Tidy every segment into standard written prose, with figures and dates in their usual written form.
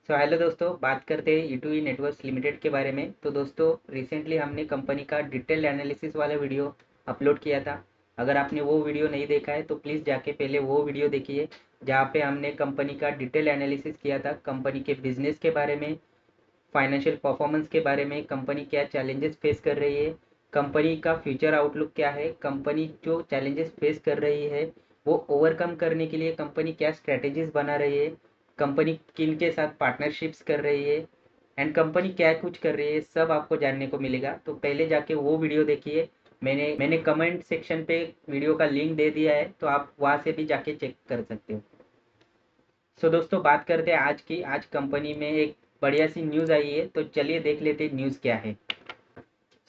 Hello दोस्तों, बात करते हैं E2E नेटवर्क्स लिमिटेड के बारे में। तो दोस्तों, रिसेंटली हमने कंपनी का डिटेल एनालिसिस वाला वीडियो अपलोड किया था। अगर आपने वो वीडियो नहीं देखा है तो प्लीज़ जाके पहले वो वीडियो देखिए, जहाँ पे हमने कंपनी का डिटेल एनालिसिस किया था, कंपनी के बिजनेस के बारे में, फाइनेंशियल परफॉर्मेंस के बारे में, कंपनी क्या चैलेंजेस फेस कर रही है, कंपनी का फ्यूचर आउटलुक क्या है, कंपनी जो चैलेंजेस फेस कर रही है वो ओवरकम करने के लिए कंपनी क्या स्ट्रेटेजीज बना रही है, कंपनी किन के साथ पार्टनरशिप्स कर रही है, एंड कंपनी क्या कुछ कर रही है, सब आपको जानने को मिलेगा। तो पहले जाके वो वीडियो देखिए। मैंने कमेंट सेक्शन पे वीडियो का लिंक दे दिया है, तो आप वहाँ से भी जाके चेक कर सकते हो। दोस्तों, बात करते हैं आज की। आज कंपनी में एक बढ़िया सी न्यूज़ आई है, तो चलिए देख लेते हैं न्यूज़ क्या है।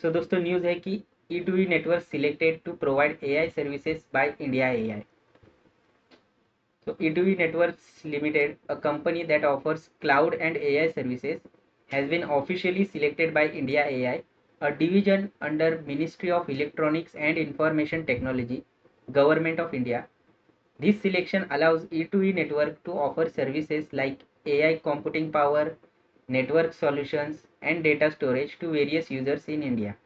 दोस्तों, न्यूज़ है कि E2E network selected to provide AI services by India AI। E2E Networks Limited, a company that offers cloud and AI services, has been officially selected by India AI, a division under Ministry of Electronics and Information Technology, Government of India. This selection allows E2E Network to offer services like AI computing power, network solutions, and data storage to various users in India.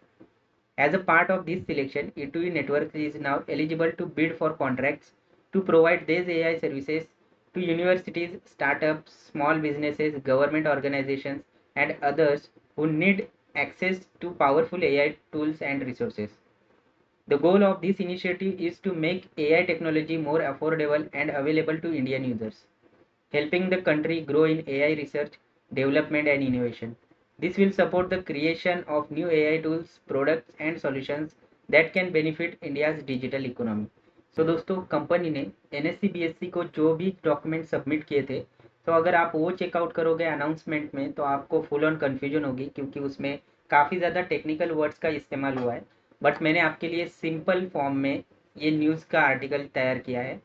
As a part of this selection, E2E Network is now eligible to bid for contracts to provide these AI services to universities, startups, small businesses, government organizations, and others who need access to powerful AI tools and resources. The goal of this initiative is to make AI technology more affordable and available to Indian users, helping the country grow in AI research, development, and innovation. This will support the creation of new AI tools, products, and solutions that can benefit India's digital economy. दोस्तों, company ने NSE BSE को जो भी document submit किए थे, तो अगर आप वो चेकआउट करोगे अनाउंसमेंट में तो आपको फुल ऑन कन्फ्यूजन होगी, क्योंकि उसमें काफ़ी ज़्यादा टेक्निकल वर्ड्स का इस्तेमाल हुआ है। बट मैंने आपके लिए सिंपल फॉर्म में ये न्यूज़ का आर्टिकल तैयार किया है,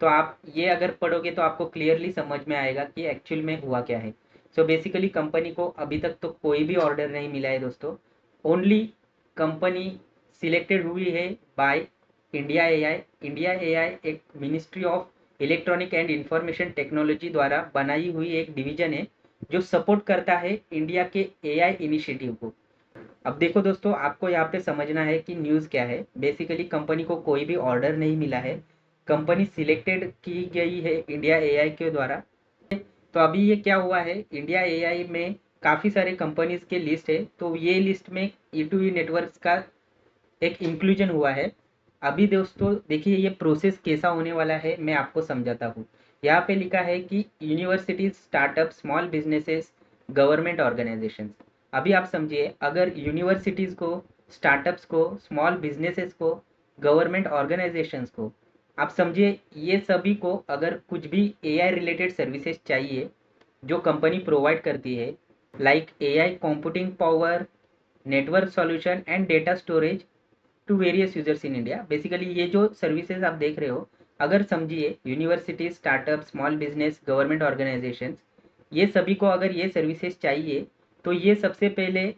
तो आप ये अगर पढ़ोगे तो आपको क्लियरली समझ में आएगा कि एक्चुअल में हुआ क्या है। बेसिकली कंपनी को अभी तक तो कोई भी ऑर्डर नहीं मिला है दोस्तों। ओनली कंपनी सिलेक्टेड हुई है by India AI. India AI एक ministry of electronic and information technology द्वारा बनाई हुई एक डिवीजन है जो सपोर्ट करता है इंडिया के एआई इनिशिएटिव को। अब देखो दोस्तों, आपको यहाँ पे समझना है कि न्यूज़ क्या है। बेसिकली कंपनी को कोई भी ऑर्डर नहीं मिला है, कंपनी सिलेक्टेड की गई है इंडिया एआई के द्वारा। तो अभी ये क्या हुआ है, इंडिया एआई में काफ़ी सारे कंपनीज के लिस्ट है, तो ये लिस्ट में E2E नेटवर्क्स का एक इंक्लूजन हुआ है। अभी दोस्तों देखिए, ये प्रोसेस कैसा होने वाला है मैं आपको समझाता हूँ। यहाँ पे लिखा है कि universities, startup, small businesses, government organisations. अभी आप समझिए, अगर यूनिवर्सिटीज़ को, स्टार्टअप्स को, स्मॉल बिजनेसेस को, गवर्नमेंट ऑर्गेनाइजेशंस को, आप समझिए ये सभी को अगर कुछ भी AI रिलेटेड सर्विसेज चाहिए जो कंपनी प्रोवाइड करती है, like AI computing power, network solution and data storage to various users in India. Basically ये जो सर्विसेज आप देख रहे हो, अगर समझिए universities, startup, small business, government organization, ये सभी को अगर ये सर्विसेज चाहिए तो ये सबसे पहले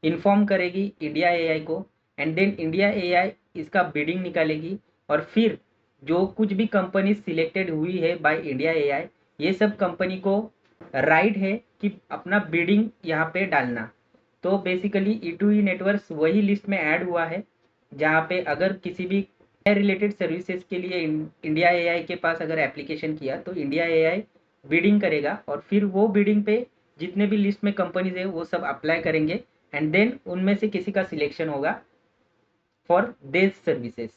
इन्फॉर्म करेगी इंडिया एआई को, एंड देन इंडिया एआई इसका बिडिंग निकालेगी। और फिर जो कुछ भी कंपनी सिलेक्टेड हुई है बाय इंडिया एआई, ये सब कंपनी को राइट है कि अपना बिडिंग यहाँ पे डालना। तो बेसिकली E2E नेटवर्क्स वही लिस्ट में ऐड हुआ है जहाँ पे अगर किसी भी रिलेटेड सर्विसेज के लिए इंडिया एआई के पास अगर एप्लीकेशन किया तो इंडिया एआई बिडिंग करेगा, और फिर वो बिडिंग पे जितने भी लिस्ट में कंपनीज है वो सब अप्लाई करेंगे, एंड देन उनमें से किसी का सिलेक्शन होगा for this services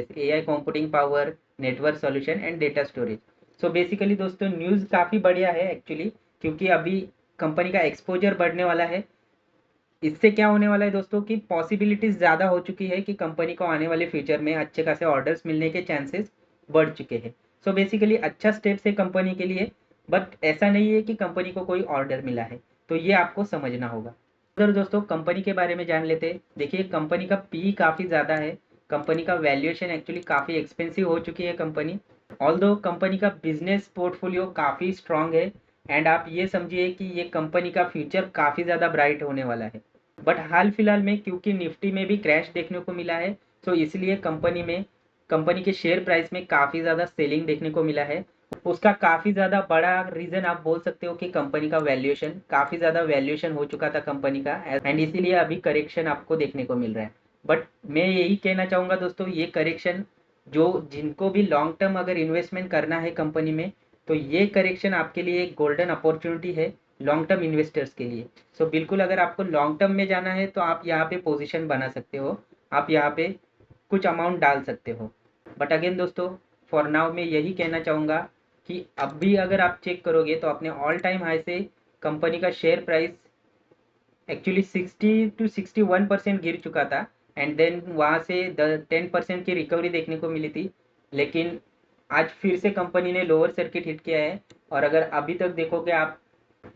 AI computing power, network solution and data storage. Basically दोस्तों, न्यूज़ काफ़ी बढ़िया है एक्चुअली, क्योंकि अभी कंपनी का एक्सपोजर बढ़ने वाला है। इससे क्या होने वाला है दोस्तों कि पॉसिबिलिटीज ज़्यादा हो चुकी है कि कंपनी को आने वाले फ्यूचर में अच्छे खासे ऑर्डर्स मिलने के चांसेस बढ़ चुके हैं। बेसिकली अच्छा स्टेप्स है कंपनी के लिए, बट ऐसा नहीं है कि कंपनी को कोई ऑर्डर मिला है, तो ये आपको समझना होगा। अगर दोस्तों कंपनी के बारे में जान लेते हैं, देखिए कंपनी का पी काफ़ी ज़्यादा है, कंपनी का वैल्यूएशन एक्चुअली काफ़ी एक्सपेंसिव हो चुकी है कंपनी। ऑल्दो कंपनी का बिजनेस पोर्टफोलियो काफ़ी स्ट्रांग है, एंड आप ये समझिए कि ये कंपनी का फ्यूचर काफ़ी ज़्यादा ब्राइट होने वाला है। बट हाल फिलहाल में क्योंकि निफ्टी में भी क्रैश देखने को मिला है, इसलिए कंपनी के शेयर प्राइस में काफ़ी ज़्यादा सेलिंग देखने को मिला है। उसका काफ़ी ज़्यादा बड़ा रीज़न आप बोल सकते हो कि कंपनी का वैल्यूएशन, काफ़ी ज़्यादा वैल्यूएशन हो चुका था कंपनी का, एंड इसीलिए अभी करेक्शन आपको देखने को मिल रहा है। बट मैं यही कहना चाहूँगा दोस्तों, ये करेक्शन जो जिनको भी लॉन्ग टर्म अगर इन्वेस्टमेंट करना है कंपनी में, तो ये करेक्शन आपके लिए एक गोल्डन अपॉर्चुनिटी है लॉन्ग टर्म इन्वेस्टर्स के लिए। सो बिल्कुल अगर आपको लॉन्ग टर्म में जाना है तो आप यहाँ पे पोजीशन बना सकते हो, आप यहाँ पे कुछ अमाउंट डाल सकते हो। बट अगेन दोस्तों, फॉर नाउ मैं यही कहना चाहूँगा कि अब भी अगर आप चेक करोगे तो अपने ऑल टाइम हाई से कंपनी का शेयर प्राइस एक्चुअली 60 to 61% गिर चुका था, एंड देन वहाँ से 10% की रिकवरी देखने को मिली थी। लेकिन आज फिर से कंपनी ने लोअर सर्किट हिट किया है, और अगर अभी तक देखोगे आप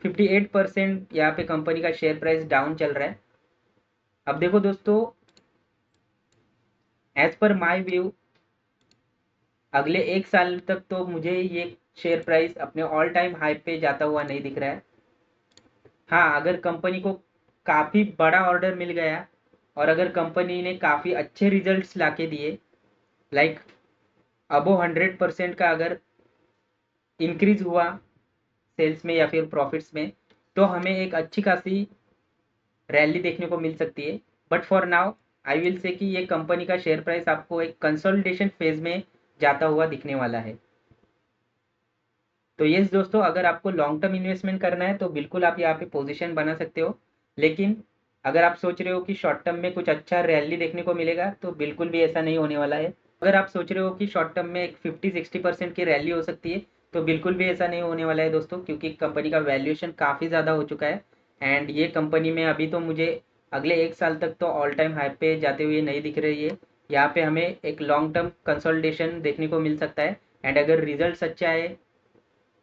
58% यहाँ पे कंपनी का शेयर प्राइस डाउन चल रहा है। अब देखो दोस्तों, एज पर माई व्यू, अगले 1 साल तक तो मुझे ये शेयर प्राइस अपने ऑल टाइम हाई पे जाता हुआ नहीं दिख रहा है। हाँ, अगर कंपनी को काफ़ी बड़ा ऑर्डर मिल गया और अगर कंपनी ने काफ़ी अच्छे रिजल्ट्स लाके दिए, लाइक अबो 100% का अगर इंक्रीज हुआ सेल्स में या फिर प्रॉफिट्स में, तो हमें एक अच्छी खासी रैली देखने को मिल सकती है। But for now I will say कि ये कंपनी का शेयर प्राइस आपको एक कंसोलिडेशन फेज में जाता हुआ दिखने वाला है। तो यस दोस्तों, अगर आपको लॉन्ग टर्म इन्वेस्टमेंट करना है तो बिल्कुल आप यहाँ पे पोजीशन बना सकते हो। लेकिन अगर आप सोच रहे हो कि शॉर्ट टर्म में कुछ अच्छा रैली देखने को मिलेगा, तो बिल्कुल भी ऐसा नहीं होने वाला है। अगर आप सोच रहे हो कि शॉर्ट टर्म में एक 50-60% की रैली हो सकती है, तो बिल्कुल भी ऐसा नहीं होने वाला है दोस्तों, क्योंकि कंपनी का वैल्यूएशन काफ़ी ज़्यादा हो चुका है। एंड ये कंपनी में अभी तो मुझे अगले 1 साल तक तो ऑल टाइम हाई पे जाते हुए नहीं दिख रही है। यहाँ पे हमें एक लॉन्ग टर्म कंसोलिडेशन देखने को मिल सकता है, एंड अगर रिजल्ट अच्छे आए,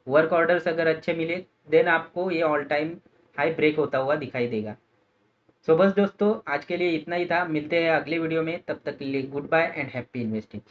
वर्क ऑर्डर्स अगर अच्छे मिले, देन आपको ये ऑल टाइम हाई ब्रेक होता हुआ दिखाई देगा। सो बस दोस्तों, आज के लिए इतना ही था। मिलते हैं अगले वीडियो में, तब तक के लिए goodbye and happy investing.